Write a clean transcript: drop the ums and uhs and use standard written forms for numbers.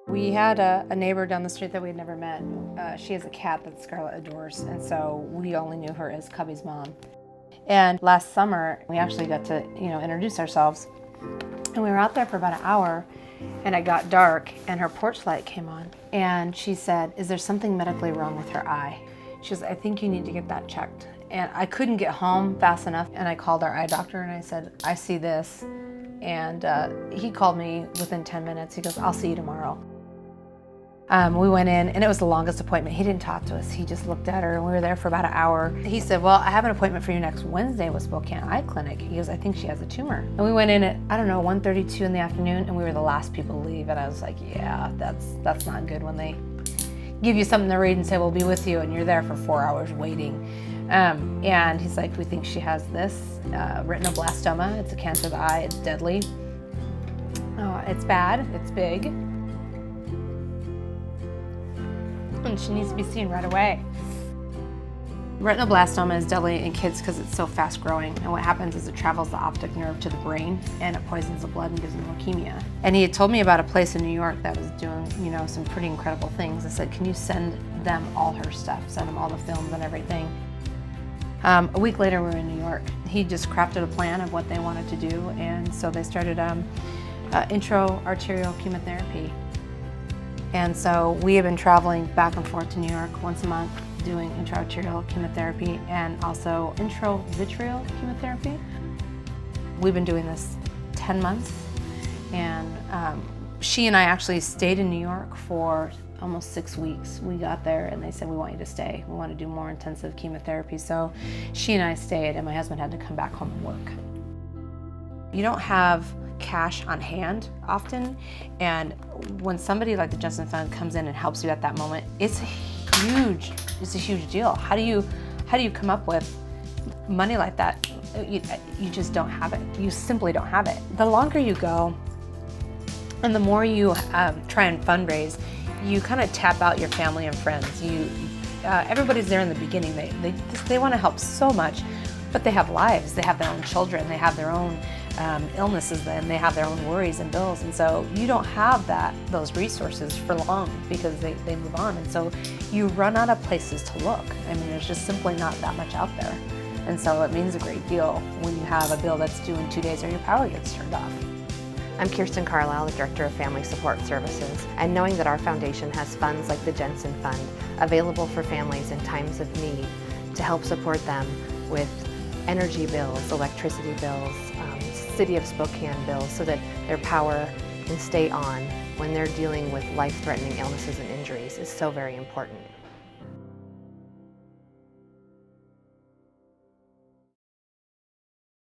We had a neighbor down the street that we had never met. She has a cat that Scarlett adores, and so we only knew her as Cubby's mom. And last summer, we actually got to, introduce ourselves. And we were out there for about an hour, and it got dark, and her porch light came on. And she said, "Is there something medically wrong with her eye?" She goes, "I think you need to get that checked." And I couldn't get home fast enough, and I called our eye doctor, and I said, "I see this." And he called me within 10 minutes. He goes, "I'll see you tomorrow." We went in, and it was the longest appointment. He didn't talk to us. He just looked at her, and we were there for about an hour. He said, "Well, I have an appointment for you next Wednesday with Spokane Eye Clinic." He goes, "I think she has a tumor." And we went in at, 1:32 in the afternoon, and we were the last people to leave. And I was like, yeah, that's not good when they give you something to read and say, "We'll be with you," and you're there for 4 hours waiting. And he's like, "We think she has this retinoblastoma. It's a cancer of the eye. It's deadly. It's bad. It's big. And she needs to be seen right away." Retinoblastoma is deadly in kids because it's so fast growing, and what happens is it travels the optic nerve to the brain, and it poisons the blood and gives them leukemia. And he had told me about a place in New York that was doing, some pretty incredible things. I said, "Can you send them all her stuff, send them all the films and everything?" A week later, we were in New York. He just crafted a plan of what they wanted to do, and so they started intro arterial chemotherapy. And so we have been traveling back and forth to New York once a month doing intra-arterial chemotherapy and also intravitreal chemotherapy. We've been doing this 10 months, and she and I actually stayed in New York for almost 6 weeks. We got there and they said, "We want you to stay. We want to do more intensive chemotherapy." So she and I stayed, and my husband had to come back home and work. You don't have cash on hand often, and when somebody like the Jensen Fund comes in and helps you at that moment, it's a huge deal. How do you come up with money like that? You just don't have it. You simply don't have it. The longer you go and the more you try and fundraise, you kind of tap out your family and friends. Everybody's there in the beginning. They want to help so much, but they have lives. They have their own children. They have their own illnesses, and they have their own worries and bills, and so you don't have those resources for long because they move on, and so you run out of places to look. I mean, there's just simply not that much out there, and so it means a great deal when you have a bill that's due in 2 days or your power gets turned off. I'm Kirsten Carlisle, the Director of Family Support Services, and knowing that our foundation has funds like the Jensen Fund available for families in times of need to help support them with energy bills, electricity bills, City of Spokane bills, so that their power can stay on when they're dealing with life-threatening illnesses and injuries is so very important.